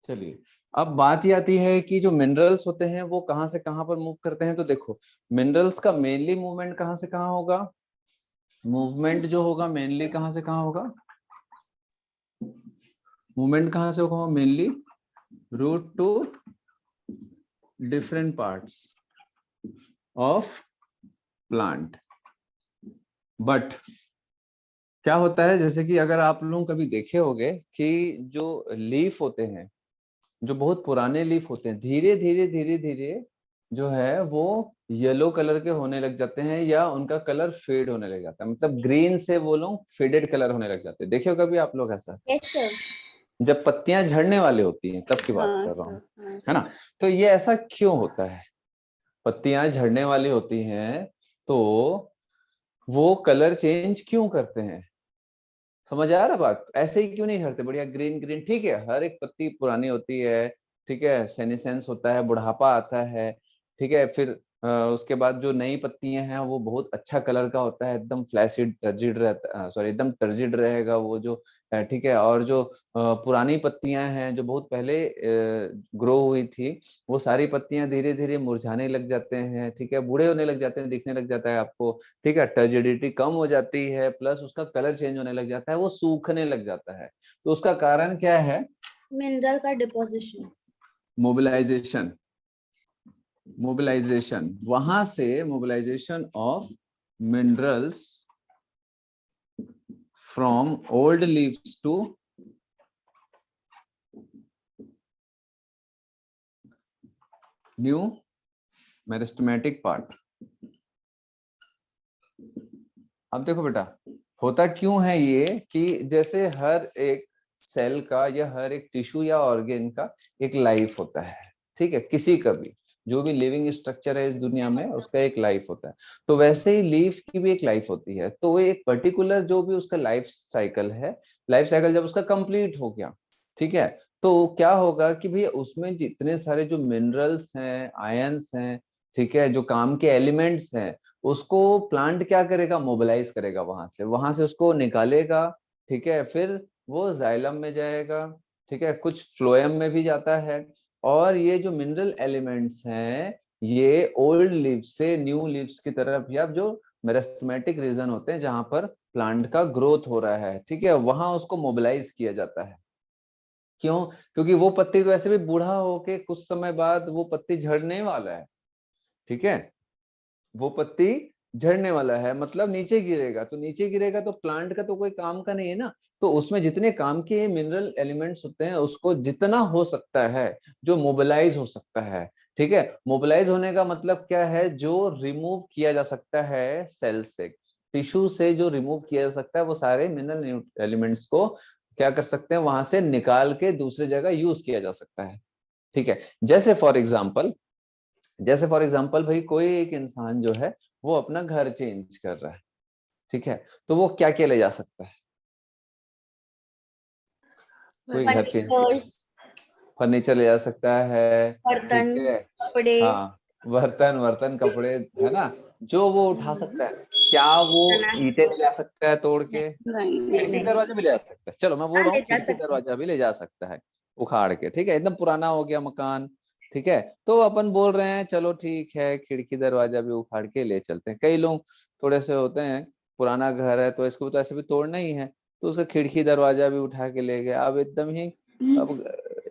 चलिए, अब बात ये आती है कि जो मिनरल्स होते हैं वो कहाँ से कहाँ पर मूव करते हैं। तो देखो, मिनरल्स का मेनली मूवमेंट कहाँ से कहाँ होगा। मूवमेंट जो होगा मेनली कहाँ से कहाँ होगा। मूवमेंट कहाँ से होगा mainly root to different parts of plant. But क्या होता है, जैसे कि अगर आप लोग कभी देखे होंगे कि जो लीफ होते हैं, जो बहुत पुराने लीफ होते हैं, धीरे धीरे धीरे धीरे जो है वो येलो कलर के होने लग जाते हैं या उनका कलर फेड होने लग जाता है। मतलब ग्रीन से वो लोग फेडेड कलर होने लग जाते हैं। देखिए हो कभी आप लोग ऐसा, यस सर। जब पत्तियां झड़ने वाली होती हैं तब की बात हाँ कर रहा हूँ, सर। है ना। तो ये ऐसा क्यों होता है, पत्तियां झड़ने वाली होती हैं तो वो कलर चेंज क्यों करते हैं। समझ आ रहा बात, ऐसे ही क्यों नहीं झड़ते बढ़िया ग्रीन ग्रीन। ठीक है, हर एक पत्ती पुरानी होती है, ठीक है, सेनेसेंस होता है, बुढ़ापा आता है, ठीक है। फिर उसके बाद जो नई पत्तियां हैं वो बहुत अच्छा कलर का होता है, एकदम फ्लैसिड टर्जिड रहता, सॉरी एकदम टर्जिड रहेगा वो जो ठीक है। और जो पुरानी पत्तियां हैं जो बहुत पहले ग्रो हुई थी, वो सारी पत्तियां धीरे धीरे मुरझाने लग जाते हैं, ठीक है, बूढ़े होने लग जाते हैं, दिखने लग जाता है आपको, ठीक है, टर्जिडिटी कम हो जाती है, प्लस उसका कलर चेंज होने लग जाता है, वो सूखने लग जाता है। तो उसका कारण क्या है, मिनरल का डिपोजिशन। मोबिलाइजेशन। मोबिलाइजेशन, वहां से mobilisation of minerals from old leaves to new meristematic part. अब देखो बेटा, होता क्यों है ये कि जैसे हर एक सेल का या हर एक टिश्यू या ऑर्गेन का एक लाइफ होता है, ठीक है, किसी का भी जो भी लिविंग स्ट्रक्चर है इस दुनिया में उसका एक लाइफ होता है। तो वैसे ही लीफ की भी एक लाइफ होती है। तो वो एक पर्टिकुलर जो भी उसका लाइफ साइकिल है, लाइफ साइकिल जब उसका कंप्लीट हो गया, ठीक है, तो क्या होगा कि भैया उसमें जितने सारे जो मिनरल्स हैं, आयंस हैं, ठीक है, जो काम के एलिमेंट्स हैं, उसको प्लांट क्या करेगा, मोबिलाइज करेगा, वहां से उसको निकालेगा, ठीक है। फिर वो जाइलम में जाएगा, ठीक है, कुछ फ्लोएम में भी जाता है। और ये जो मिनरल एलिमेंट्स हैं ये ओल्ड लीव्स से न्यू लीव्स की तरफ या जो मेरिस्टेमेटिक रीजन होते हैं जहां पर प्लांट का ग्रोथ हो रहा है, ठीक है, वहां उसको मोबिलाइज किया जाता है। क्यों, क्योंकि वो पत्ती तो ऐसे भी बूढ़ा होके कुछ समय बाद वो पत्ती झड़ने वाला है, ठीक है, वो पत्ती झड़ने वाला है, मतलब नीचे गिरेगा। तो नीचे गिरेगा तो प्लांट का तो कोई काम का नहीं है ना। तो उसमें जितने काम के मिनरल एलिमेंट्स होते हैं उसको जितना हो सकता है जो मोबिलाइज हो सकता है, ठीक है। मोबिलाइज होने का मतलब क्या है, जो रिमूव किया जा सकता है सेल से, टिश्यू से जो रिमूव किया जा सकता है, वो सारे मिनरल एलिमेंट्स को क्या कर सकते हैं, वहां से निकाल के दूसरी जगह यूज किया जा सकता है, ठीक है। जैसे फॉर एग्जाम्पल भाई कोई एक इंसान जो है वो अपना घर चेंज कर रहा है, ठीक है, तो वो क्या क्या ले जा सकता है, कोई घर चेंज, फर्नीचर्स, फर्नीचर ले जा सकता है, बर्तन, ठीक है, कपड़े, हाँ, बर्तन वर्तन कपड़े, है ना, जो वो उठा सकता है। क्या वो खाना। ईंटें ले जा सकता है तोड़ के, नहीं नहीं खिड़की नहीं। दरवाजा भी ले जा सकता है, चलो मैं बोल हाँ रहा ले हूँ जा खिड़की सकते हैं। दरवाजा भी ले जा सकता है उखाड़ के, ठीक है, एकदम पुराना हो गया मकान, ठीक है, तो अपन बोल रहे हैं चलो ठीक है खिड़की दरवाजा भी उखाड़ के ले चलते हैं। कई लोग थोड़े से होते हैं, पुराना घर है तो इसको तो ऐसे भी तोड़ना ही है, तो उसका खिड़की दरवाजा भी उठा के ले गए। अब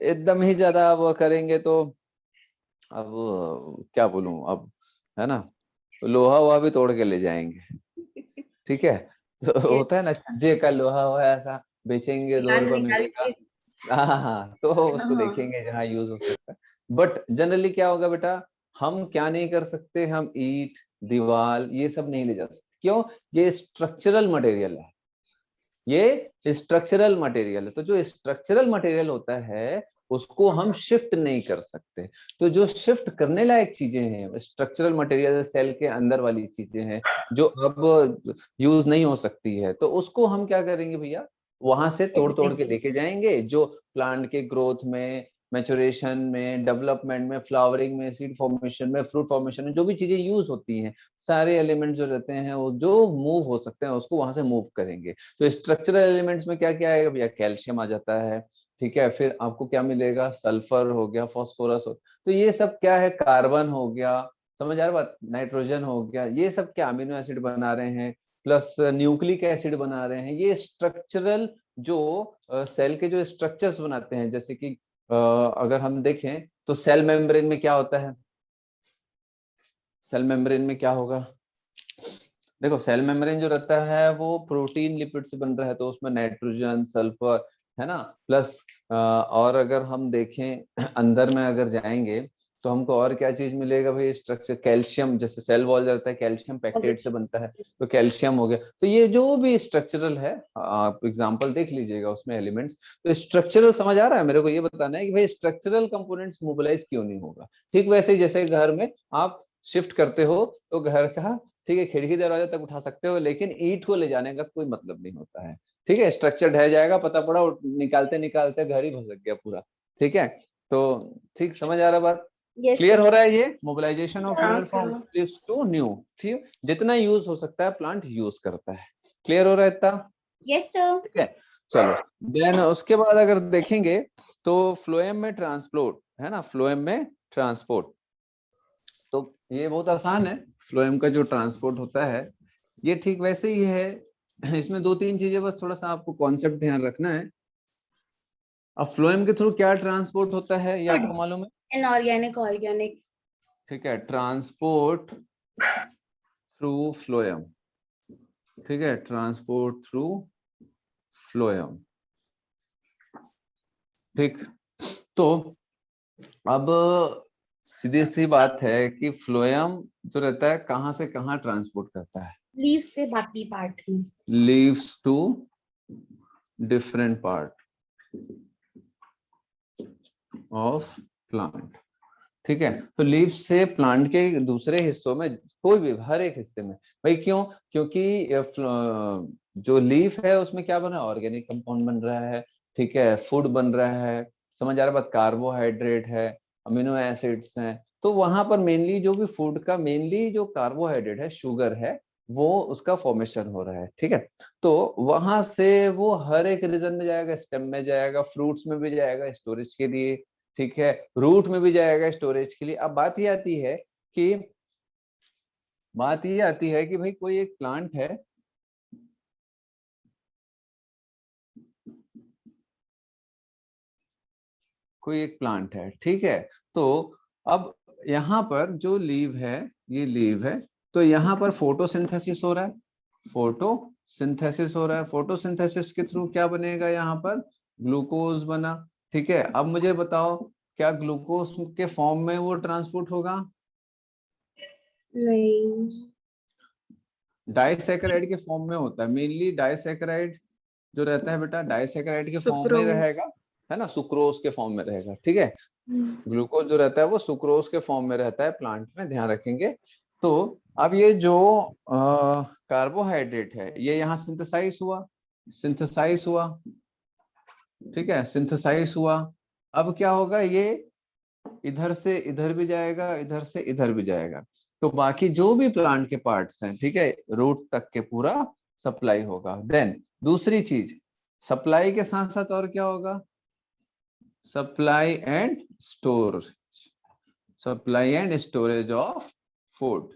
एकदम ही ज्यादा वो करेंगे तो अब क्या बोलूं अब, है ना, लोहा वोहा भी तोड़ के ले जाएंगे, ठीक है। तो ये होता है ना, जे का लोहा हो ऐसा बेचेंगे, निकाल 2 रुपए निकाल मिलेगा। के। हाँ, तो उसको हाँ। देखेंगे जहाँ यूज हो सकता है। बट जनरली क्या होगा बेटा, हम क्या नहीं कर सकते, हम ईंट दीवार ये सब नहीं ले जा सकते। क्यों, ये स्ट्रक्चरल मटेरियल है, ये स्ट्रक्चरल मटेरियल है। तो जो स्ट्रक्चरल मटेरियल होता है उसको हम शिफ्ट नहीं कर सकते। तो जो शिफ्ट करने लायक चीजें हैं स्ट्रक्चरल मटेरियल, सेल के अंदर वाली चीजें हैं जो अब यूज नहीं हो सकती है, तो उसको हम क्या करेंगे भैया, वहां से तोड़ तोड़ के लेके जाएंगे, जो प्लांट के ग्रोथ में, मैचुरेशन में, डेवलपमेंट में, फ्लावरिंग में, सीड फॉर्मेशन में, फ्रूट फॉर्मेशन में जो भी चीजें यूज होती हैं, सारे एलिमेंट जो रहते हैं वो जो मूव हो सकते हैं उसको वहां से मूव करेंगे। तो स्ट्रक्चरल एलिमेंट्स में क्या क्या आएगा भैया, कैल्शियम आ जाता है, ठीक है, फिर आपको क्या मिलेगा, सल्फर हो गया, फास्फोरस हो, तो ये सब क्या है, कार्बन हो गया, समझ आ रहा बात, नाइट्रोजन हो गया, ये सब क्या अमीनो एसिड बना रहे हैं, प्लस न्यूक्लिक एसिड बना रहे हैं। ये स्ट्रक्चरल जो सेल के जो स्ट्रक्चर्स बनाते हैं, जैसे कि अगर हम देखें तो सेल मेम्ब्रेन में क्या होता है, सेल मेम्ब्रेन में क्या होगा, देखो सेल मेम्ब्रेन जो रहता है वो प्रोटीन लिपिड से बन रहा है, तो उसमें नाइट्रोजन, सल्फर, है ना, प्लस और अगर हम देखें अंदर में अगर जाएंगे तो हमको और क्या चीज मिलेगा भाई, स्ट्रक्चर, कैल्शियम, जैसे सेल वॉल रहता है कैल्शियम पैक्टेट से बनता है, तो कैल्शियम हो गया। तो ये जो भी स्ट्रक्चरल है, आप एग्जांपल देख लीजिएगा उसमें एलिमेंट्स, तो स्ट्रक्चरल समझ आ रहा है मेरे को, ये बताना है कि भाई स्ट्रक्चरल कंपोनेंट्स मोबिलाइज क्यों नहीं होगा। ठीक वैसे ही जैसे घर में आप शिफ्ट करते हो तो घर का, ठीक है, खिड़की दरवाजा तक उठा सकते हो, लेकिन ईंट को ले जाने का कोई मतलब नहीं होता है। ठीक है, स्ट्रक्चर ढह जाएगा, पता पड़ा निकालते निकालते घर ही भसक गया पूरा। ठीक है, तो ठीक समझ आ रहा बात, Yes, क्लियर sir. हो रहा है ये, मोबिलाइजेशन ऑफ हाँ, mineral from leaves to new. ठीक, जितना यूज हो सकता है प्लांट यूज करता है, क्लियर हो रहा है इतना। Yes, sir. ठीक है, चलो देन उसके बाद अगर देखेंगे तो फ्लोएम में ट्रांसपोर्ट है ना, फ्लोएम में ट्रांसपोर्ट, तो ये बहुत आसान है, फ्लोएम का जो ट्रांसपोर्ट होता है ये ठीक वैसे ही है। इसमें दो तीन चीजें बस थोड़ा सा आपको कॉन्सेप्ट ध्यान रखना है। अब फ्लोएम के थ्रू क्या ट्रांसपोर्ट होता है ये आपको मालूम है, Inorganic, organic. ठीक है, ट्रांसपोर्ट थ्रू फ्लोएम, ठीक है, ट्रांसपोर्ट थ्रू फ्लोएम। ठीक, तो अब सीधी सी बात है कि फ्लोएम जो रहता है कहाँ से कहाँ ट्रांसपोर्ट करता है, Leaves से बाकी पार्ट में. Leaves to different part of plant. ठीक है, तो लीफ से प्लांट के दूसरे हिस्सों में, कोई भी हर एक हिस्से में, भाई क्यों, क्योंकि जो लीफ है उसमें क्या बन रहा है, ऑर्गेनिक कंपाउंड बन रहा है, ठीक है, फूड बन रहा है, समझ आ रहा है बात, कार्बोहाइड्रेट है, अमीनो एसिड्स हैं, तो वहां पर मेनली जो भी फूड का मेनली जो कार्बोहाइड्रेट है, शुगर है, वो उसका फॉर्मेशन हो रहा है। ठीक है, तो वहां से वो हर एक रीजन में जाएगा, स्टेम में जाएगा, फ्रूट्स में भी जाएगा स्टोरेज के लिए, ठीक है, रूट में भी जाएगा स्टोरेज के लिए। अब बात ये आती है कि भाई कोई एक प्लांट है, कोई एक प्लांट है, ठीक है, तो अब यहाँ पर जो लीव है, ये लीव है, तो यहाँ पर फोटोसिंथेसिस हो रहा है, फोटोसिंथेसिस हो रहा है, फोटोसिंथेसिस के थ्रू क्या बनेगा, यहाँ पर ग्लूकोज बना। ठीक है, अब मुझे बताओ क्या ग्लूकोज के फॉर्म में वो ट्रांसपोर्ट होगा, नहीं. डाइसैकेराइड के फॉर्म में होता है, मेनली डाइसैकेराइड जो रहता है बेटा, डाइसैकेराइड के फॉर्म में रहेगा, है ना, सुक्रोज के फॉर्म में रहेगा। ठीक है, ग्लूकोज जो रहता है वो सुक्रोज के फॉर्म में रहता है प्लांट में, ध्यान रखेंगे। तो अब ये जो कार्बोहाइड्रेट है ये यहाँ सिंथेसाइज हुआ, ठीक है, सिंथेसाइज हुआ, अब क्या होगा, ये इधर से इधर भी जाएगा, इधर से इधर भी जाएगा, तो बाकी जो भी प्लांट के पार्ट्स हैं, ठीक है, रूट तक के पूरा सप्लाई होगा। देन दूसरी चीज, सप्लाई के साथ साथ और क्या होगा, supply and storage, supply and storage of food,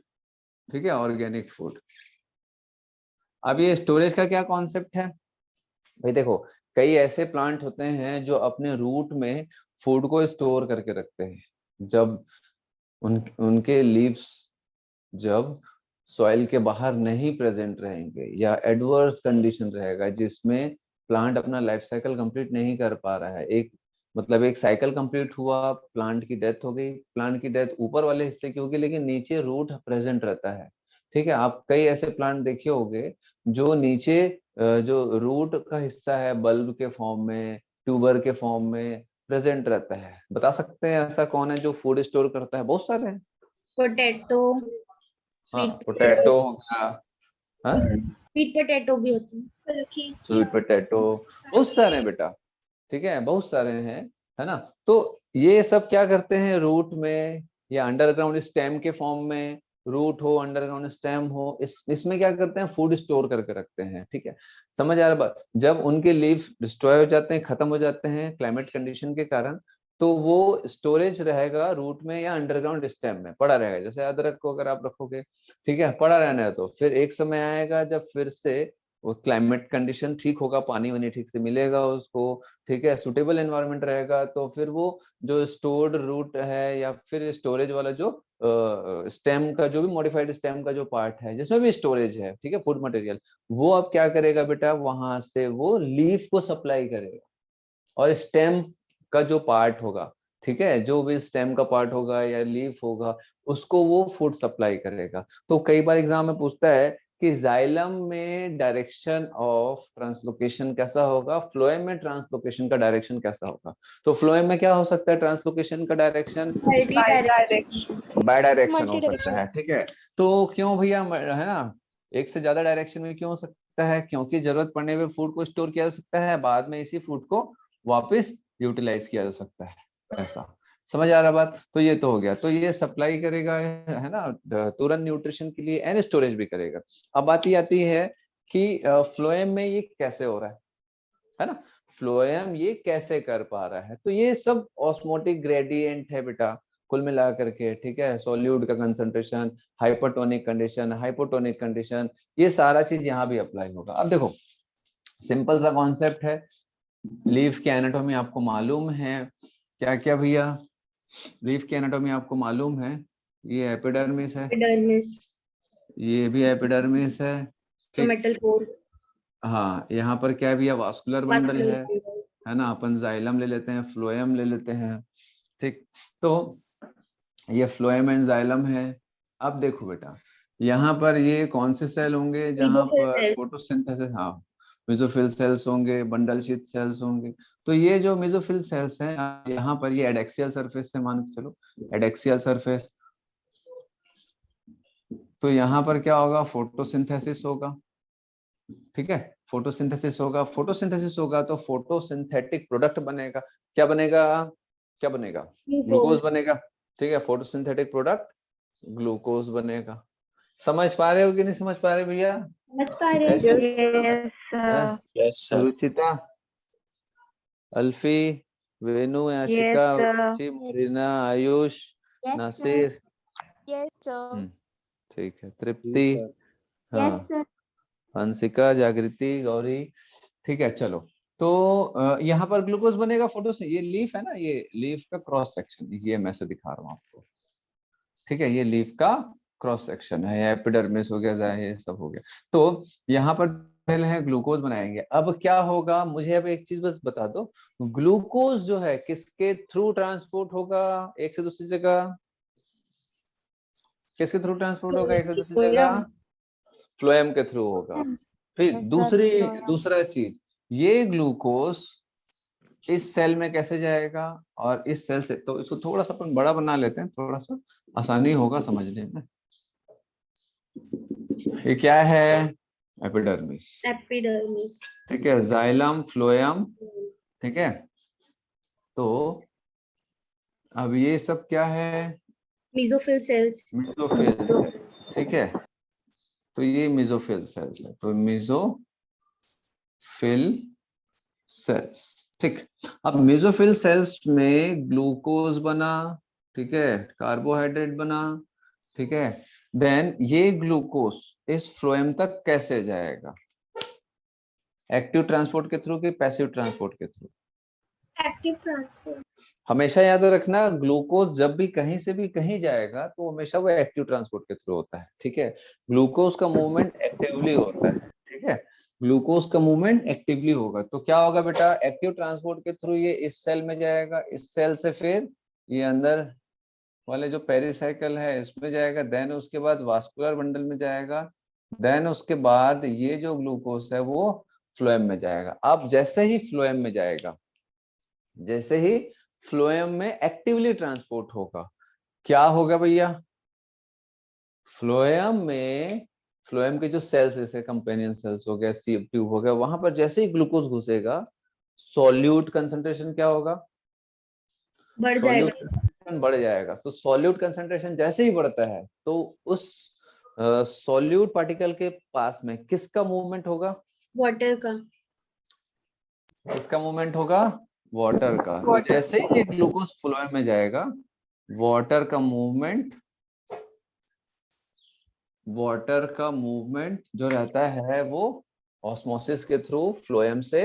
ठीक है, ऑर्गेनिक फूड। अब ये स्टोरेज का क्या कॉन्सेप्ट है भाई, देखो कई ऐसे प्लांट होते हैं जो अपने रूट में फूड को स्टोर करके रखते हैं, जब उनके लीव्स जब सॉइल के बाहर नहीं प्रेजेंट रहेंगे या एडवर्स कंडीशन रहेगा जिसमें प्लांट अपना लाइफ साइकिल कंप्लीट नहीं कर पा रहा है, एक मतलब एक साइकिल कंप्लीट हुआ, प्लांट की डेथ हो गई, प्लांट की डेथ ऊपर वाले हिस्से की होगी लेकिन नीचे रूट प्रेजेंट रहता है। ठीक है, आप कई ऐसे प्लांट देखे होंगे जो नीचे जो रूट का हिस्सा है बल्ब के फॉर्म में, ट्यूबर के फॉर्म में प्रेजेंट रहता है। बता सकते हैं ऐसा कौन है जो फूड स्टोर करता है, बहुत सारे हैं। पोटैटो, हाँ, स्वीट पोटैटो, पोटैटो हो गया, हाँ, स्वीट पोटैटो भी होती है. स्वीट पोटैटो, बहुत सारे हैं बेटा, ठीक है, बहुत सारे हैं, है ना। तो ये सब क्या करते हैं, रूट में या अंडरग्राउंड स्टेम के फॉर्म में रूट हो, अंडरग्राउंड स्टेम हो, इसमें क्या करते हैं, फूड स्टोर करके रखते हैं। ठीक है, समझ आ रहा बात? जब उनके लीफ डिस्ट्रॉय हो जाते हैं, खत्म हो जाते हैं क्लाइमेट कंडीशन के कारण, तो वो स्टोरेज रहेगा रूट में या अंडरग्राउंड स्टेम में पड़ा रहेगा। जैसे अदरक को अगर आप रखोगे, ठीक है, पड़ा रहना है, तो फिर एक समय आएगा जब फिर से वो क्लाइमेट कंडीशन ठीक होगा, पानी वानी ठीक से मिलेगा उसको, ठीक है, सुटेबल एनवायरनमेंट रहेगा, तो फिर वो जो स्टोर्ड रूट है या फिर स्टोरेज वाला जो स्टेम का जो भी मॉडिफाइड स्टेम का जो पार्ट है जिसमें भी स्टोरेज है, ठीक है, फूड मटेरियल, वो अब क्या करेगा बेटा, वहां से वो लीफ को सप्लाई करेगा। और स्टेम का जो पार्ट होगा, ठीक है, जो भी स्टेम का पार्ट होगा या लीफ होगा, उसको वो फूड सप्लाई करेगा। तो कई बार एग्जाम में पूछता है कि जाइलम में डायरेक्शन ऑफ ट्रांसलोकेशन कैसा होगा, फ्लोएम में ट्रांसलोकेशन का डायरेक्शन कैसा होगा। तो फ्लोएम में क्या हो सकता है ट्रांसलोकेशन का direction, multi direction. Bi direction हो सकता Multi-direction. है। ठीक है, तो क्यों भैया, है ना, एक से ज्यादा डायरेक्शन में क्यों हो सकता है, क्योंकि जरूरत पड़ने पे फूड को स्टोर किया जा सकता है, बाद में इसी फूड को वापस यूटिलाइज किया जा सकता है, ऐसा। समझ आ रहा बात? तो ये तो हो गया, तो ये सप्लाई करेगा, है ना, तुरंत न्यूट्रिशन के लिए, एंड स्टोरेज भी करेगा। अब बात ये आती है कि फ्लोएम में ये कैसे हो रहा है ना, फ्लोएम ये कैसे कर पा रहा है। तो ये सब ऑस्मोटिक ग्रेडियंट है बेटा, कुल मिला करके, ठीक है, सॉल्यूट का concentration, hypertonic condition, hypotonic condition, ये सारा चीज यहाँ भी अप्लाई होगा। अब देखो, सिंपल सा कॉन्सेप्ट है, लीफ की एनाटॉमी आपको मालूम है, क्या क्या भैया, लीफ की एनाटॉमी आपको मालूम है, ये एपिडर्मिस है, एपिडर्मिस, ये भी एपिडर्मिस है, ठीक। मेटल कोर, हाँ, यहाँ पर क्या है भैया, वास्कुलर बंडल वास्कुलर है ना, अपन जाइलम ले लेते हैं, फ्लोएम ले लेते हैं, ठीक। तो ये फ्लोएम एंड जाइलम है। अब देखो बेटा, यहाँ पर ये कौन से सेल होंगे जहाँ पर फोटोसिंथेसिस, हाँ, मेसोफिल सेल्स होंगे, बंडल शीथ सेल्स होंगे। तो ये जो मेसोफिल सेल्स हैं, यहाँ पर ये एडेक्सियल सरफेस से मान के चलो, एडेक्सियल सरफेस, तो यहाँ पर क्या होगा, फोटोसिंथेसिस होगा, ठीक है, फोटोसिंथेसिस होगा, फोटोसिंथेसिस होगा तो फोटोसिंथेटिक प्रोडक्ट बनेगा, क्या बनेगा, क्या बनेगा, ग्लूकोज बनेगा, ठीक है, फोटोसिंथेटिक प्रोडक्ट ग्लूकोज बनेगा। समझ पा रहे हो कि नहीं समझ पा रहे भैया? समझ पा रहे ऐसे? हो? Yes, sir. Ruchita, अल्फी, Venu, Ashika, Yes, sir. रुचि, मरीना, आयुष, नासिर, Yes, sir. ठीक है, तृप्ति, हाँ, Yes, sir. हंसिका, जागृति, गौरी, ठीक है, चलो। तो यहाँ पर ग्लूकोज बनेगा फोटो से, ये लीफ है ना, ये लीफ का क्रॉस सेक्शन, ये मैं से दिखा रहा हूँ आपको, ठीक है, ये लीफ का क्रॉस सेक्शन है, एपिडर्मिस हो गया, ये सब हो गया। तो यहाँ पर पहले है ग्लूकोज बनाएंगे। अब क्या होगा, मुझे अब एक चीज बस बता दो, ग्लूकोज जो है किसके थ्रू ट्रांसपोर्ट होगा एक से दूसरी जगह, किसके थ्रू ट्रांसपोर्ट होगा एक से दूसरी जगह, फ्लोएम के थ्रू होगा। फिर Yes, sir. दूसरी, Floem. दूसरा चीज, ये ग्लूकोज इस सेल में कैसे जाएगा, और इस सेल से, तो इसको थोड़ा सा अपन बड़ा बना लेते हैं, थोड़ा सा आसानी होगा समझने में। ये क्या है, एपिडर्मिस, एपिडर्मिस, ठीक है, जाइलम, फ्लोएम, ठीक है। तो अब ये सब क्या है, मेसोफिल सेल्स, मेसोफिल सेल्स, ठीक है, तो ये मेसोफिल सेल्स है, तो मेसोफिल सेल्स, ठीक। अब मेसोफिल सेल्स में ग्लूकोज बना, ठीक है, कार्बोहाइड्रेट बना, ठीक है, देन ये ग्लूकोज इस फ्लोएम तक कैसे जाएगा, एक्टिव ट्रांसपोर्ट के थ्रू कि पैसिव ट्रांसपोर्ट के थ्रू। एक्टिव ट्रांसपोर्ट, हमेशा याद रखना, ग्लूकोज जब भी कहीं से भी कहीं जाएगा तो हमेशा वो एक्टिव ट्रांसपोर्ट के थ्रू होता है, ठीक है, ग्लूकोज का मूवमेंट एक्टिवली होता है, ठीक है, ग्लूकोज का मूवमेंट एक्टिवली होगा। तो क्या होगा बेटा, एक्टिव ट्रांसपोर्ट के थ्रू ये इस सेल में जाएगा, इस सेल से फिर ये अंदर वाले जो पेरिसाइकिल है इसमें जाएगा, देन उसके बाद वास्कुलर बंडल में जाएगा, देन उसके बाद ये जो ग्लूकोज है वो फ्लोएम में जाएगा। अब जैसे ही फ्लोएम में जाएगा, जैसे ही फ्लोएम में एक्टिवली ट्रांसपोर्ट होगा, क्या होगा भैया, फ्लोएम में, फ्लोएम के जो सेल्स जैसे कंपेनियन सेल्स हो गया, सीएफ ट्यूब हो गया, वहां पर जैसे ही ग्लूकोज घुसेगा, सॉल्यूट कंसंट्रेशन क्या होगा, बढ़ सॉल्यूट जाएगा, कंसंट्रेशन बढ़ जाएगा। तो सॉल्यूट कंसंट्रेशन जैसे ही बढ़ता है तो उस सॉल्यूट पार्टिकल के पास में किसका मूवमेंट होगा? वाटर का। किसका मूवमेंट होगा? वाटर का। तो जैसे ही ये ग्लूकोज फ्लोएम में जाएगा, वाटर का मूवमेंट जो रहता है वो ऑस्मोसिस के थ्रू फ्लोएम से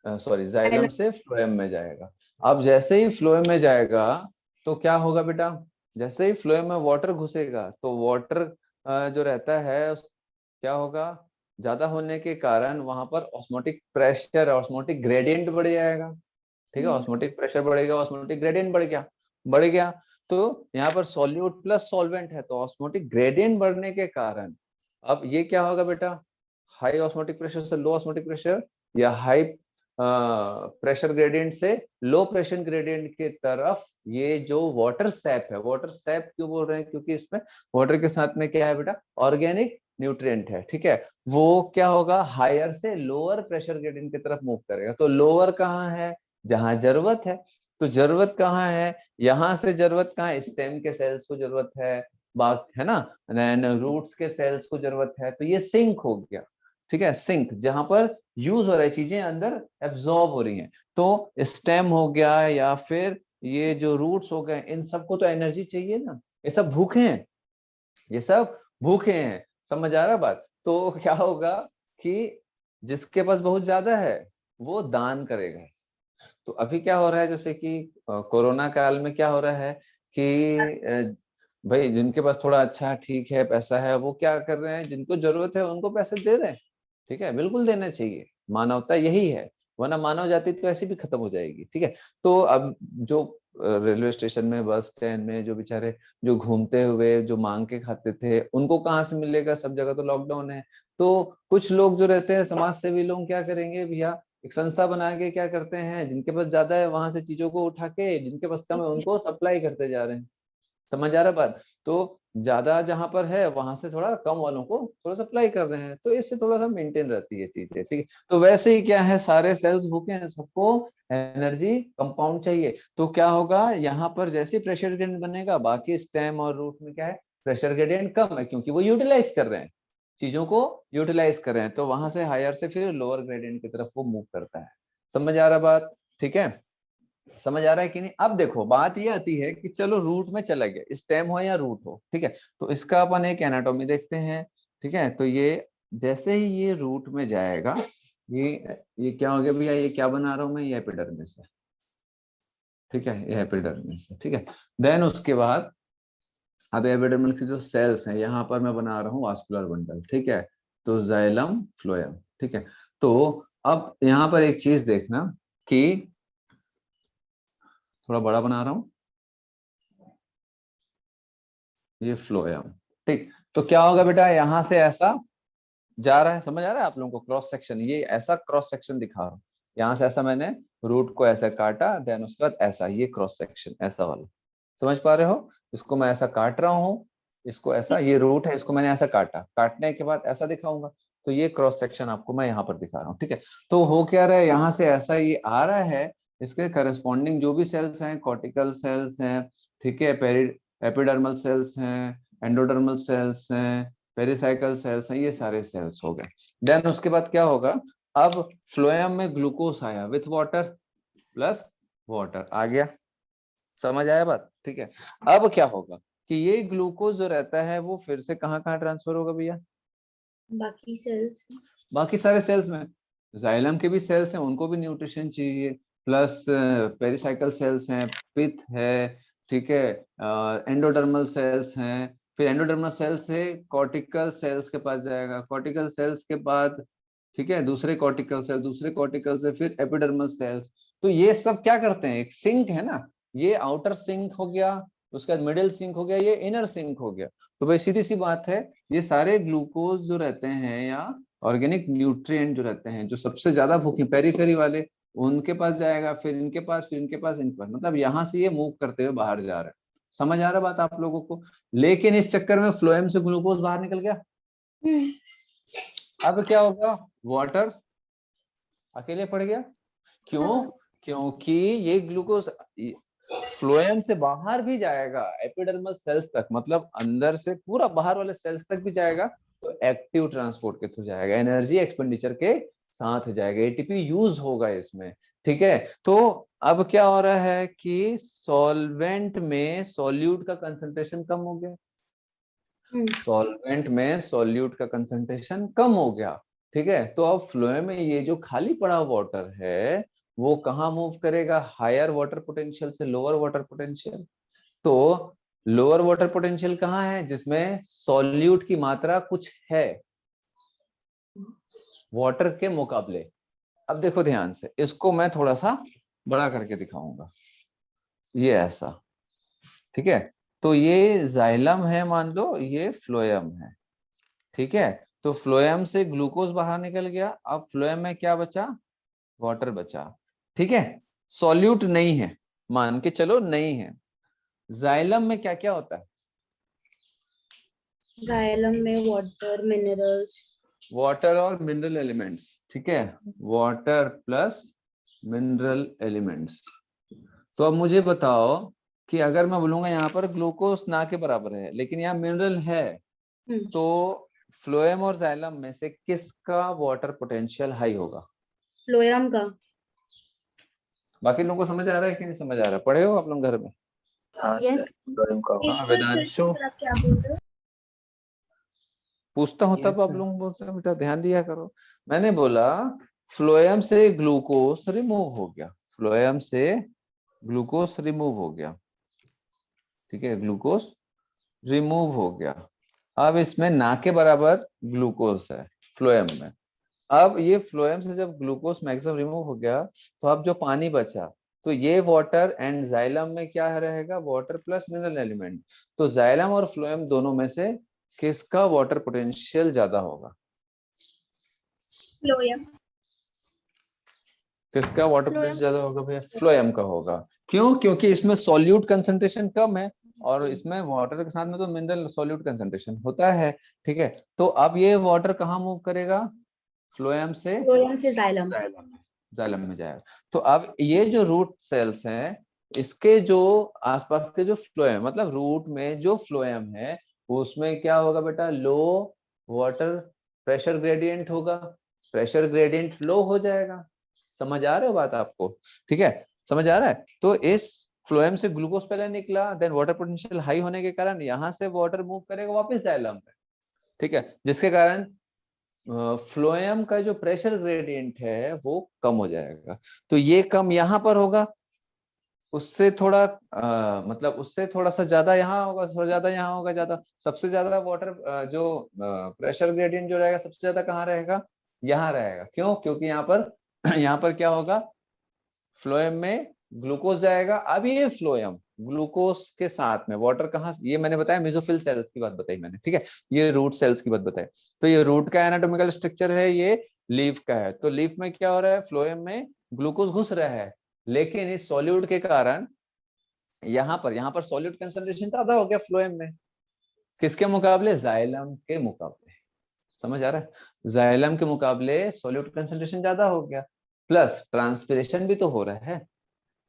जाइलम से फ्लोएम में जाएगा। अब जैसे ही फ्लोएम में जाएगा तो क्या होगा बेटा? जैसे ही फ्लोएम में वाटर घुसेगा तो वाटर जो रहता है क्या होगा? ज्यादा होने के कारण वहां पर ऑस्मोटिक प्रेशर, ऑस्मोटिक ग्रेडियंट बढ़ जाएगा। ठीक है, ऑस्मोटिक प्रेशर बढ़ेगा, ऑस्मोटिक ग्रेडियंट बढ़ गया। तो यहाँ पर सॉल्यूट प्लस सॉल्वेंट है तो ऑस्मोटिक ग्रेडियंट बढ़ने के कारण अब ये क्या होगा बेटा? हाई ऑस्मोटिक प्रेशर से लो ऑस्मोटिक प्रेशर, या हाई प्रेशर ग्रेडियंट से लो प्रेशर ग्रेडियंट के तरफ ये जो वाटर सैप है, वाटर सैप क्यों बोल रहे हैं? क्योंकि इसमें वाटर के साथ में क्या है बेटा? ऑर्गेनिक न्यूट्रिएंट है। ठीक है, वो क्या होगा? हायर से लोअर प्रेशर ग्रेडियंट की तरफ मूव करेगा। तो लोअर कहाँ है? जहां जरूरत है। तो जरूरत कहाँ है? यहाँ से जरूरत कहाँ है? स्टेम के सेल्स को जरूरत है, बाग है ना, रूट्स के सेल्स को जरूरत है। तो ये सिंक हो गया। ठीक है, सिंक जहां पर यूज हो रहा है, चीजें अंदर एब्जॉर्ब हो रही हैं। तो स्टेम हो गया या फिर ये जो रूट्स हो गए, इन सबको तो एनर्जी चाहिए ना। ये सब भूखे हैं, ये सब भूखे हैं। समझ आ रहा बात? तो क्या होगा कि जिसके पास बहुत ज्यादा है वो दान करेगा। तो अभी क्या हो रहा है, जैसे कि कोरोना काल में क्या हो रहा है कि भाई जिनके पास थोड़ा अच्छा ठीक है, पैसा है, वो क्या कर रहे हैं? जिनको जरूरत है उनको पैसे दे रहे हैं। ठीक है, बिल्कुल देना चाहिए, मानवता यही है, वरना मानव जाति तो ऐसे भी खत्म हो जाएगी। ठीक है, तो अब जो रेलवे स्टेशन में, बस स्टैंड में जो बेचारे जो घूमते हुए जो मांग के खाते थे, उनको कहाँ से मिलेगा? सब जगह तो लॉकडाउन है। तो कुछ लोग जो रहते हैं समाज सेवी लोग क्या करेंगे भैया? एक संस्था बना के क्या करते हैं, जिनके पास ज्यादा है वहां से चीजों को उठा के जिनके पास कम है उनको सप्लाई करते जा रहे हैं। समझ आ रहा बात? तो ज्यादा जहां पर है वहां से थोड़ा कम वालों को थोड़ा सप्लाई कर रहे हैं, तो इससे थोड़ा सा मेंटेन रहती है चीजें। ठीक है, तो वैसे ही क्या है, सारे सेल्स भूखे हैं, सबको एनर्जी कंपाउंड चाहिए। तो क्या होगा, यहाँ पर जैसे प्रेशर ग्रेडियंट बनेगा, बाकी स्टेम और रूट में क्या है? प्रेशर ग्रेडियंट कम है, क्योंकि वो यूटिलाइज कर रहे हैं, चीजों को यूटिलाइज कर रहे हैं। तो वहां से हायर से फिर लोअर ग्रेडियंट की तरफ वो मूव करता है। समझ आ रहा बात? ठीक है, समझ आ रहा है कि नहीं? अब देखो बात ये आती है कि चलो रूट में चला गया, स्टेम हो या रूट हो, ठीक है, तो इसका अपन एक एनाटॉमी देखते हैं। ठीक है, तो ये जैसे ही ये रूट में जाएगा, ये क्या हो गया भैया? ये क्या बना रहा हूं मैं? ये एपिडर्मिस है। ठीक है, ये एपिडर्मिस है। ठीक है, देन उसके बाद अब एपिडर्मिस की जो सेल्स हैं, यहाँ पर मैं बना रहा हूँ वास्कुलर बंडल। ठीक है, तो जाइलम फ्लोएम। ठीक है, तो अब यहाँ पर एक चीज देखना कि थोड़ा बड़ा बना रहा हूँ, ये फ्लोएम। ठीक, तो क्या होगा बेटा? यहां से ऐसा जा रहा है, समझ आ रहा है आप लोगों को? क्रॉस सेक्शन, ये ऐसा क्रॉस सेक्शन दिखा रहा हूँ। यहाँ से ऐसा मैंने रूट को ऐसा काटा, देन उसके बाद ऐसा, ये क्रॉस सेक्शन ऐसा वाला, समझ पा रहे हो? इसको मैं ऐसा काट रहा हूँ, इसको ऐसा, ये रूट है, इसको मैंने ऐसा काटा, काटने के बाद ऐसा दिखाऊंगा। तो ये क्रॉस सेक्शन आपको मैं यहाँ पर दिखा रहा हूँ। ठीक है, तो हो क्या रहा है, यहाँ से ऐसा ये आ रहा है, इसके करस्पॉन्डिंग जो भी सेल्स हैं, कॉर्टिकल सेल्स हैं, ठीक है, पेरी एपिडर्मल सेल्स हैं, एंडोडर्मल सेल्स हैं, पेरिसाइकल सेल्स हैं, ये सारे सेल्स हो गए। देन उसके बाद क्या होगा? अब फ्लोएम में ग्लूकोज आया विथ वाटर, प्लस वाटर आ गया। समझ आया बात? ठीक है, अब क्या होगा कि ये ग्लूकोज जो रहता है वो फिर से कहाँ कहाँ ट्रांसफर होगा भैया? बाकी सेल्स। बाकी सारे सेल्स में। जाइलम के भी सेल्स हैं, उनको भी न्यूट्रिशन चाहिए, प्लस पेरिसाइकल सेल्स हैं, पिथ है, ठीक है, एंडोडर्मल सेल्स हैं, फिर एंडोडर्मल सेल्स से कॉर्टिकल सेल्स के पास जाएगा, कॉर्टिकल सेल्स के बाद ठीक है दूसरे कॉर्टिकल सेल, दूसरे कॉर्टिकल से फिर एपिडर्मल सेल्स। तो ये सब क्या करते हैं? एक सिंक है ना, ये आउटर सिंक हो गया, उसके बाद मिडिल सिंक हो गया, ये इनर सिंक हो गया। तो भाई सीधी सी बात है, ये सारे ग्लूकोज जो रहते हैं या ऑर्गेनिक न्यूट्रिएंट जो रहते हैं, जो सबसे ज्यादा भूखे पेरीफेरी वाले, उनके पास जाएगा, फिर इनके पास, फिर इनके पास, इनके पास, मतलब यहाँ से ये मूव करते हुए बाहर जा रहा है। समझ आ रहा बात आप लोगों को? लेकिन इस चक्कर में फ्लोएम से ग्लूकोज बाहर निकल गया। अब क्या होगा? वाटर अकेले पड़ गया। क्यों? क्योंकि ये ग्लूकोज फ्लोएम से बाहर भी जाएगा एपिडर्मल सेल्स तक, मतलब अंदर से पूरा बाहर वाले सेल्स तक भी जाएगा, तो एक्टिव ट्रांसपोर्ट के थ्रू जाएगा, एनर्जी एक्सपेंडिचर के साथ जाएगा, एटीपी यूज होगा इसमें। ठीक है, तो अब क्या हो रहा है कि सॉल्वेंट में सॉल्यूट का कंसंट्रेशन कम हो गया, सॉल्वेंट में सॉल्यूट का कंसंट्रेशन कम हो गया। ठीक है, तो अब फ्लोएम में ये जो खाली पड़ा वाटर है वो कहाँ मूव करेगा, हायर वाटर पोटेंशियल से लोअर वाटर पोटेंशियल। तो लोअर वाटर पोटेंशियल कहाँ है, जिसमें सॉल्यूट की मात्रा कुछ है वाटर के मुकाबले। अब देखो ध्यान से, इसको मैं थोड़ा सा बड़ा करके दिखाऊंगा, ये ऐसा। ठीक है, तो ये जाइलम है, मान लो ये फ्लोएम है। ठीक है, तो फ्लोएम से ग्लूकोज बाहर निकल गया, अब फ्लोएम में क्या बचा, वाटर बचा। ठीक है, सॉल्यूट नहीं है, मान के चलो नहीं है। जाइलम में क्या क्या होता है, जाइलम में वाटर मिनरल्स। वाटर और मिनरल एलिमेंट्स। ठीक है, वाटर प्लस मिनरल एलिमेंट्स। तो अब मुझे बताओ कि अगर मैं बोलूंगा यहाँ पर ग्लूकोज ना के बराबर है लेकिन यहाँ मिनरल है, तो फ्लोएम और जाइलम में से किसका वाटर पोटेंशियल हाई होगा। फ्लोएम का। बाकी लोगों को समझ आ रहा है कि नहीं समझ आ रहा है, पढ़े हो आप लोग घर में। हाँ सर, फ्लोएम का होगा। हाँ वेदांशु, सर आप क्या बोल रहे हो? पूछता हूँ तब आप लोग बोलते हैं, बेटा ध्यान दिया करो। मैंने बोला फ्लोएम से ग्लूकोज रिमूव हो गया, फ्लोएम से ग्लूकोज रिमूव हो गया। ठीक है, ग्लूकोज रिमूव हो गया, अब इसमें ना के बराबर ग्लूकोज है फ्लोएम में। अब ये फ्लोएम से जब ग्लूकोज मैक्सिमम रिमूव हो गया, तो अब जो पानी बचा, तो ये वाटर एंड जाइलम में क्या रहेगा, वाटर प्लस मिनरल एलिमेंट। तो जाइलम और फ्लोएम दोनों में से किसका वाटर पोटेंशियल ज्यादा होगा, फ्लोएम। किसका वाटर पोटेंशियल ज्यादा होगा भैया, फ्लोएम का होगा। क्यों, क्योंकि इसमें सॉल्यूट कंसंट्रेशन कम है और इसमें वाटर के साथ में तो मिनरल सॉल्यूट कंसंट्रेशन होता है। ठीक है, तो अब ये वाटर कहाँ मूव करेगा, फ्लोएम से जाइलम। जाइलम में जाएगा। तो अब ये जो रूट सेल्स हैं, इसके जो आसपास के जो फ्लोएम, मतलब रूट में जो फ्लोएम है उसमें क्या होगा बेटा, लो वाटर प्रेशर ग्रेडियंट होगा, प्रेशर ग्रेडियंट लो हो जाएगा। समझ आ रहा है बात आपको, ठीक है, समझ आ रहा है। तो इस फ्लोएम से ग्लूकोज पहले निकला, देन वाटर पोटेंशियल हाई होने के कारण यहाँ से वाटर मूव करेगा वापस जाइलम में। ठीक है, जिसके कारण फ्लोएम का जो प्रेशर ग्रेडियंट है वो कम हो जाएगा। तो ये कम यहाँ पर होगा, उससे थोड़ा मतलब उससे थोड़ा सा ज्यादा यहाँ होगा, थोड़ा ज्यादा यहाँ होगा, ज्यादा सबसे ज्यादा वाटर जो प्रेशर ग्रेडियंट जो रहेगा सबसे ज्यादा कहाँ रहेगा, यहाँ रहेगा। क्यों, क्योंकि यहाँ पर यहाँ पर क्या होगा, फ्लोएम में ग्लूकोज जाएगा। अब ये फ्लोएम ग्लूकोज के साथ में वाटर कहाँ, ये मैंने बताया मेसोफिल सेल्स की बात बताई मैंने, ठीक है, ये रूट सेल्स की बात बताई। तो ये रूट का एनाटॉमिकल स्ट्रक्चर है, ये लीफ का है। तो लीफ में क्या हो रहा है, फ्लोएम में ग्लूकोज घुस रहा है, लेकिन इस सॉल्यूट के कारण यहाँ पर सॉल्यूट कंसंट्रेशन ज्यादा हो गया फ्लोएम में, किसके मुकाबले, जाइलम के मुकाबले। समझ आ रहा है, जाइलम के मुकाबले सॉल्यूट कंसंट्रेशन ज्यादा हो गया, प्लस ट्रांसपिरेशन भी तो हो रहा है,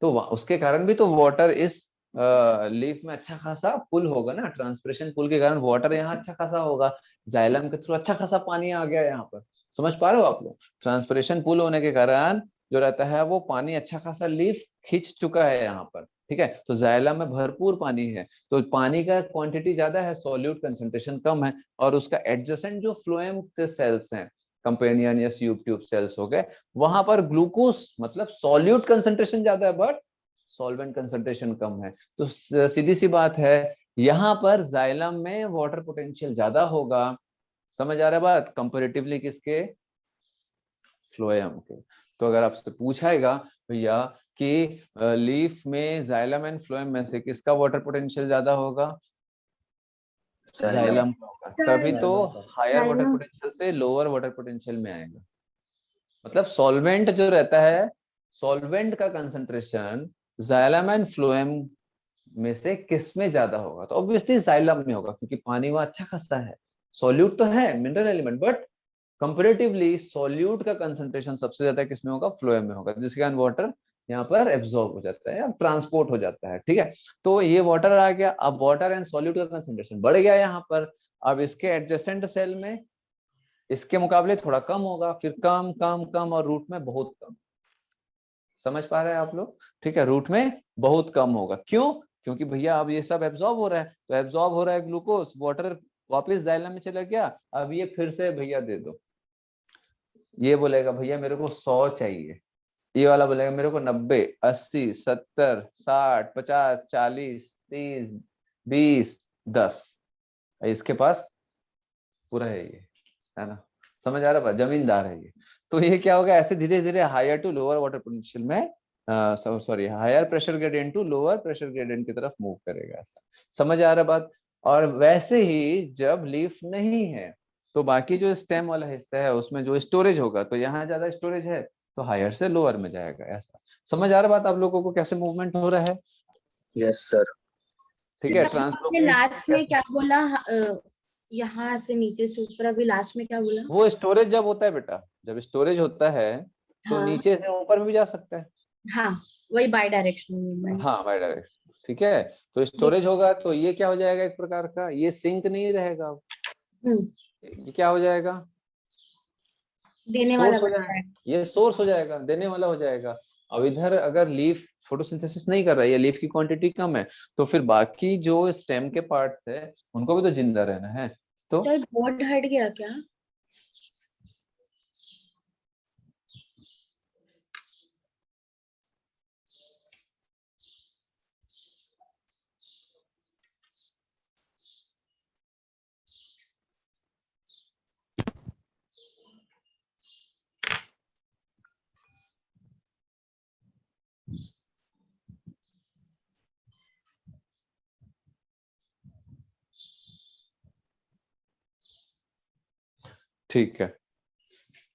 तो उसके कारण भी तो वाटर इस लीफ में अच्छा खासा पुल होगा ना, ट्रांसपिरेशन पुल के कारण वाटर यहाँ अच्छा खासा होगा, जाइलम के थ्रू अच्छा खासा पानी आ गया यहाँ पर। समझ पा रहे हो आप लोग, ट्रांसपिरेशन पुल होने के कारण जो रहता है वो पानी अच्छा खासा लीफ खींच चुका है यहाँ पर। ठीक है, तो जाइलम में भरपूर पानी है, तो पानी का क्वांटिटी ज्यादा है, सॉल्यूट कंसंट्रेशन कम है, और उसका एडजेसेंट जो फ्लोएम के सेल्स हैं, कंपेनियन या ट्यूब सेल्स हो गए, वहां पर ग्लूकोज मतलब सॉल्यूट कंसंट्रेशन ज्यादा है बट सॉल्वेंट कंसंट्रेशन कम है। तो सीधी सी बात है, यहाँ पर जाइलम में वाटर पोटेंशियल ज्यादा होगा। समझ आ रहा है बात, कंपैरेटिवली किसके, फ्लोएम के। तो अगर आपसे पूछाएगा भैया कि लीफ में जाइलम एंड फ्लोएम में से किसका वाटर पोटेंशियल ज्यादा होगा, जाइलम का होगा, तभी तो हायर वाटर पोटेंशियल से लोअर वाटर पोटेंशियल में आएगा। मतलब सॉल्वेंट जो रहता है, सॉल्वेंट का कंसंट्रेशन जाइलम एंड फ्लोएम में से किस में ज्यादा होगा, तो ऑब्वियसली जाइलम में होगा, क्योंकि पानी वहां अच्छा खासा है, सॉल्यूट तो है mineral element, but comparatively solute का कंसंट्रेशन सबसे ज्यादा किसमें होगा, फ्लोएम में होगा, जिसके कारण वाटर यहाँ पर एब्जॉर्ब हो जाता है, ट्रांसपोर्ट हो जाता है। ठीक है, तो ये वाटर आ गया। अब वाटर एंड सॉल्यूट का कंसेंट्रेशन बढ़ गया यहाँ पर। अब इसके एडजेसेंट सेल में इसके मुकाबले थोड़ा कम होगा, फिर कम कम कम, और रूट में बहुत कम। समझ पा रहे हैं आप लोग? ठीक है, रूट में बहुत कम होगा। क्यों? क्योंकि भैया अब ये सब एब्जॉर्ब हो रहा है, तो एब्जॉर्ब हो रहा है ग्लूकोज, वाटर वापस जाइलम में चला गया। अब ये फिर से भैया दे दो, ये बोलेगा भैया मेरे को 100 चाहिए, ये वाला बोलेगा मेरे को 90, 80, 70, 60, 50, 40, 30, 20, 10। इसके पास पूरा है ये, है ना? समझ आ रहा है? जमींदार है ये। तो ये क्या होगा, ऐसे धीरे धीरे higher to lower water potential में, sorry, higher pressure gradient to lower pressure gradient की तरफ मूव करेगा। ऐसा समझ आ रहा है बात? और वैसे ही जब लीफ नहीं है तो बाकी जो स्टेम वाला हिस्सा है उसमें जो स्टोरेज होगा, तो यहाँ ज्यादा स्टोरेज है तो हायर से लोअर में जाएगा। ऐसा समझ आ रहा बात आप लोगों को, कैसे मूवमेंट हो रहा है? Yes sir. ठीक है, आपने ट्रांसलोकेट लास्ट में क्या बोला? यहाँ से नीचे से ऊपर, अभी लास्ट में क्या बोला? वो स्टोरेज जब होता है बेटा, जब स्टोरेज होता है तो हाँ नीचे से ऊपर भी जा सकता है। हाँ, वही बाई डायरेक्शनल मूवमेंट। हाँ, बाय डायरेक्शन। ठीक है, तो स्टोरेज होगा तो ये क्या हो जाएगा, एक प्रकार का ये सिंक नहीं रहेगा, ये क्या हो जाएगा, देने वाला सोर्स हो बनता जाएगा। है। ये सोर्स हो जाएगा, देने वाला हो जाएगा। अब इधर अगर लीफ फोटोसिंथेसिस नहीं कर रहा है या लीफ की क्वांटिटी कम है, तो फिर बाकी जो स्टेम के पार्ट्स है उनको भी तो जिंदा रहना है। तो सर बोर्ड हट गया क्या? ठीक है,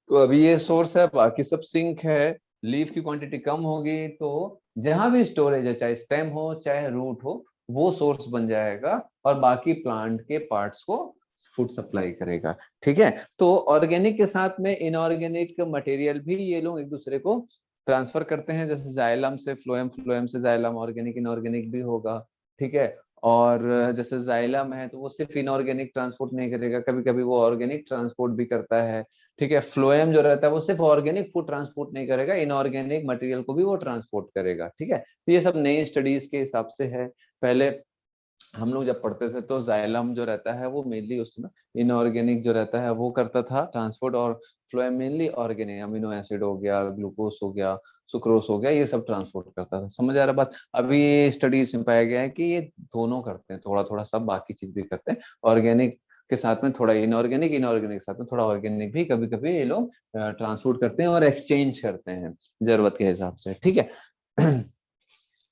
तो अभी ये सोर्स है, बाकी सब सिंक है। लीफ की क्वांटिटी कम होगी तो जहां भी स्टोरेज है, चाहे स्टेम हो चाहे रूट हो, वो सोर्स बन जाएगा और बाकी प्लांट के पार्ट्स को फूड सप्लाई करेगा। ठीक है, तो ऑर्गेनिक के साथ में इनऑर्गेनिक मटेरियल भी ये लोग एक दूसरे को ट्रांसफर करते हैं, जैसे जाइलम से फ्लोएम, फ्लोएम से जाइलम, ऑर्गेनिक इनऑर्गेनिक भी होगा। ठीक है, और जैसे जाइलम है तो वो सिर्फ इनऑर्गेनिक ट्रांसपोर्ट नहीं करेगा, कभी कभी वो ऑर्गेनिक ट्रांसपोर्ट भी करता है। ठीक है, फ्लोएम जो रहता है वो सिर्फ ऑर्गेनिक फूड ट्रांसपोर्ट नहीं करेगा, इनऑर्गेनिक मटेरियल को भी वो ट्रांसपोर्ट करेगा। ठीक है, तो ये सब नई स्टडीज के हिसाब से है। पहले हम लोग जब पढ़ते थे तो जाइलम जो रहता है वो मेनली उसमें इनऑर्गेनिक जो रहता है वो करता था ट्रांसपोर्ट, और phloem mainly organic, amino acid हो गया, ग्लूकोज हो गया, सुक्रोज हो गया, ये सब ट्रांसपोर्ट करता था। समझ आ रहा बात? अभी स्टडीज में पाया गया है कि ये दोनों करते हैं, थोड़ा थोड़ा सब बाकी चीज भी करते हैं। ऑर्गेनिक के साथ में थोड़ा इनऑर्गेनिक, इनऑर्गेनिक के साथ में थोड़ा ऑर्गेनिक भी कभी कभी ये लोग ट्रांसपोर्ट करते हैं और एक्सचेंज करते हैं जरूरत के हिसाब से। ठीक है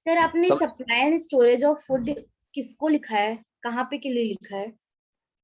सर आपने सब supply and storage of food किसको लिखा है, कहाँ पे के लिए लिखा है?